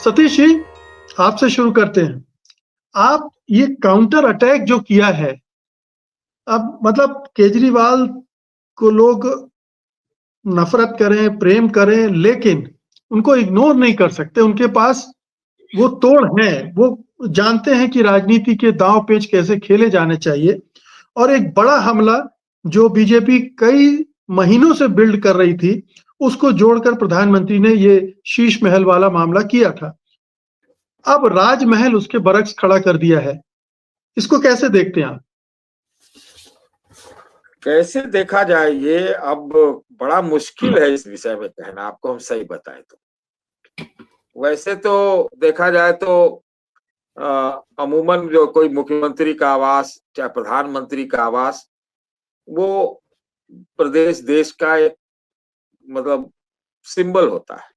सतीश जी, आपसे शुरू करते हैं। आप ये काउंटर अटैक जो किया है, अब मतलब केजरीवाल को लोग नफ़रत करें, प्रेम करें, लेकिन उनको इग्नोर नहीं कर सकते। उनके पास वो तोड़ है, वो जानते हैं कि राजनीति के दाँव-पेच कैसे खेले जाने चाहिए और एक बड़ा हमला जो बीजेपी कई महीनों से बिल्ड कर रही थी, उसको जोड़कर प्रधानमंत्री ने ये शीश महल वाला मामला किया था। अब राजमहल उसके बरक्स खड़ा कर दिया है। इसको कैसे देखते हैं आप? कैसे देखा जाए ये अब बड़ा मुश्किल है इस विषय में कहना, आपको हम सही बताएं तो। वैसे तो देखा जाए तो अमूमन जो कोई मुख्यमंत्री का आवास चाहे प्रधानमंत्री का आवास, वो प्रदेश देश का एक मतलब सिंबल होता है।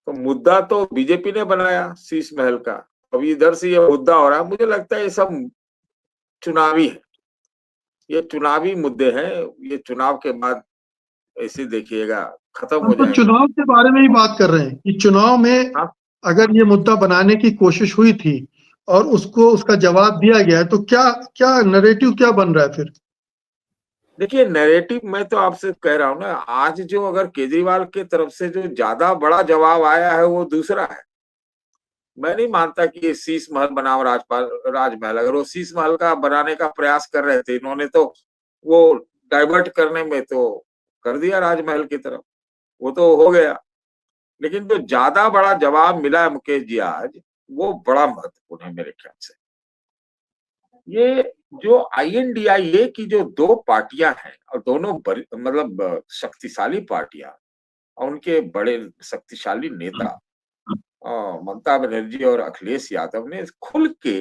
तो मुद्दा तो बीजेपी ने बनाया शीश महल का, अभी इधर से ये मुद्दा हो रहा है। मुझे लगता है ये सब चुनावी है, ये चुनावी मुद्दे हैं। ये चुनाव के बाद ऐसे देखिएगा खत्म हम हो तो जाएगा। चुनाव के बारे में ही बात कर रहे हैं कि चुनाव में हाँ, अगर ये मुद्दा बनाने की कोशिश हुई थी और उसको उसका जवाब दिया गया है, तो क्या क्या नैरेटिव क्या बन रहा है फिर? देखिए नैरेटिव मैं तो आपसे कह रहा हूँ ना, आज जो अगर केजरीवाल के तरफ से जो ज्यादा बड़ा जवाब आया है वो दूसरा है। मैं नहीं मानता कि ये शीश महल बनाओ राजमहल, अगर वो शीश महल का बनाने का प्रयास कर रहे थे इन्होंने तो वो डाइवर्ट करने में तो कर दिया राजमहल की तरफ, वो तो हो गया। लेकिन जो ज्यादा बड़ा जवाब मिला है मुकेश जी आज, वो बड़ा महत्वपूर्ण है मेरे ख्याल से। ये जो आईएनडीआईए की जो दो पार्टियां हैं और दोनों मतलब शक्तिशाली पार्टियां और उनके बड़े शक्तिशाली नेता ममता बनर्जी और अखिलेश यादव ने खुल के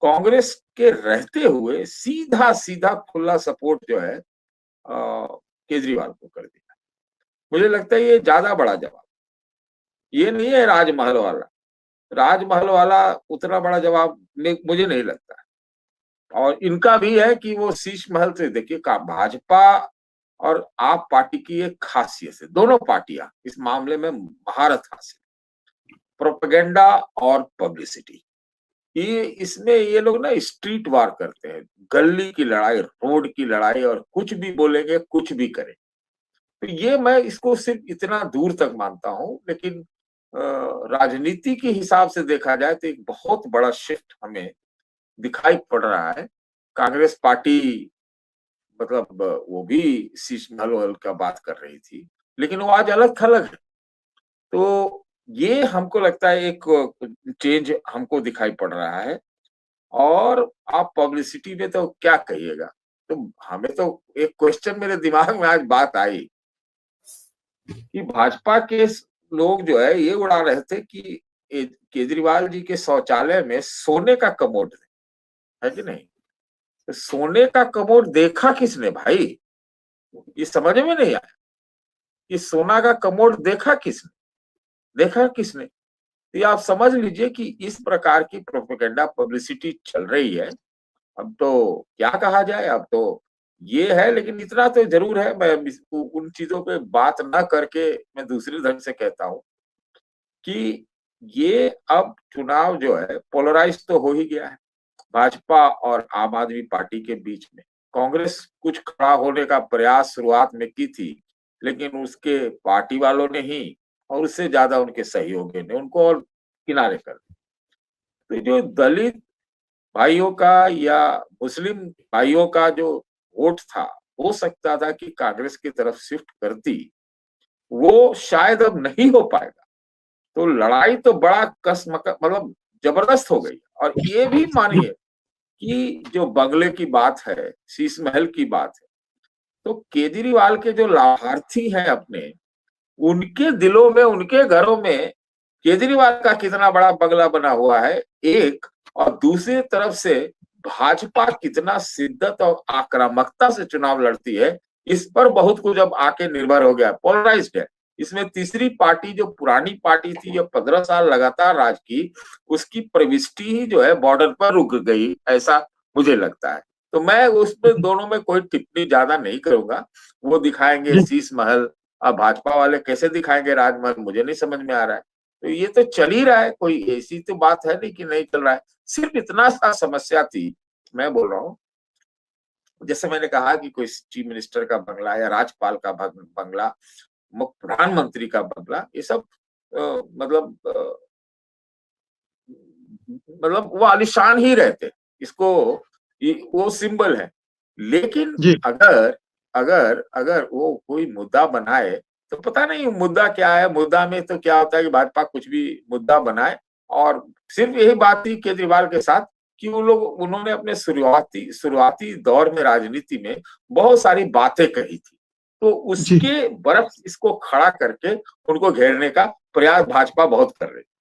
कांग्रेस के रहते हुए सीधा सीधा खुला सपोर्ट जो है केजरीवाल को कर दिया। मुझे लगता है ये ज्यादा बड़ा जवाब, ये नहीं है राजमहल वाला। राजमहल वाला उतना बड़ा जवाब मुझे नहीं लगता। और इनका भी है कि वो शीश महल से देखिए का भाजपा और आप पार्टी की एक खासियत है, दोनों पार्टियां इस मामले में महारत हासिल, प्रोपेगेंडा और पब्लिसिटी। ये इसमें ये लोग ना स्ट्रीट वार करते हैं, गली की लड़ाई, रोड की लड़ाई, और कुछ भी बोलेंगे, कुछ भी करें। तो ये मैं इसको सिर्फ इतना दूर तक मानता हूं। लेकिन राजनीति के हिसाब से देखा जाए तो एक बहुत बड़ा शिफ्ट हमें दिखाई पड़ रहा है। कांग्रेस पार्टी मतलब वो भी शीश महल का बात कर रही थी, लेकिन वो आज अलग थलग है। तो ये हमको लगता है एक चेंज हमको दिखाई पड़ रहा है। और आप पब्लिसिटी में तो क्या कहिएगा। तो हमें तो एक क्वेश्चन मेरे दिमाग में आज बात आई कि भाजपा के लोग जो है ये उड़ा रहे थे कि केजरीवाल जी के शौचालय में सोने का कमोड है कि नहीं। तो सोने का कमोड देखा किसने भाई, ये समझ में नहीं आया। ये सोना का कमोड देखा किसने। तो ये आप समझ लीजिए कि इस प्रकार की प्रोपेगेंडा पब्लिसिटी चल रही है। अब तो क्या कहा जाए, अब तो ये है। लेकिन इतना तो जरूर है, मैं उन चीजों पे बात ना करके मैं दूसरे ढंग से कहता हूं कि ये अब चुनाव जो है पोलराइज तो हो ही गया है भाजपा और आम आदमी पार्टी के बीच में। कांग्रेस कुछ खड़ा होने का प्रयास शुरुआत में की थी, लेकिन उसके पार्टी वालों ने ही और उससे ज्यादा उनके सहयोगियों ने उनको और किनारे कर दिया। तो जो दलित भाइयों का या मुस्लिम भाइयों का जो वोट था, हो सकता था कि कांग्रेस की तरफ शिफ्ट करती, वो शायद अब नहीं हो पाएगा। तो लड़ाई तो बड़ा मतलब जबरदस्त हो गई। और ये भी मानिए कि जो बंगले की बात है, शीश महल की बात है, तो केजरीवाल के जो लाभार्थी हैं अपने, उनके दिलों में, उनके घरों में केजरीवाल का कितना बड़ा बंगला बना हुआ है एक, और दूसरी तरफ से भाजपा कितना शिद्दत और आक्रामकता से चुनाव लड़ती है, इस पर बहुत कुछ अब आके निर्भर हो गया, पोलराइज्ड है। इसमें तीसरी पार्टी जो पुरानी पार्टी थी, जो 15 साल लगातार राज की, उसकी प्रविष्टि ही जो है बॉर्डर पर रुक गई, ऐसा मुझे लगता है। तो मैं उसमें दोनों में कोई टिप्पणी ज्यादा नहीं करूंगा। वो दिखाएंगे जी, शीश महल, अब भाजपा वाले कैसे दिखाएंगे राजमहल, मुझे नहीं समझ में आ रहा है। तो ये तो चल ही रहा है, कोई ऐसी तो बात है नहीं कि नहीं चल रहा है। सिर्फ इतना सा समस्या थी, मैं बोल रहा हूँ, जैसे मैंने कहा कि कोई चीफ मिनिस्टर का बंगला या राज्यपाल का बंगला, प्रधानमंत्री का बंगला, ये सब मतलब मतलब वो आलीशान ही रहते, इसको वो सिंबल है। लेकिन जी, अगर अगर अगर वो कोई मुद्दा बनाए, तो पता नहीं मुद्दा क्या है, मुद्दा में तो क्या होता है कि भाजपा कुछ भी मुद्दा बनाए, और सिर्फ यही बात थी केजरीवाल के साथ कि उन्होंने अपने शुरुआती शुरुआती दौर में राजनीति में बहुत सारी बातें कही थी, तो जी। उसके बरक्स इसको खड़ा करके उनको घेरने का प्रयास भाजपा बहुत कर रही है।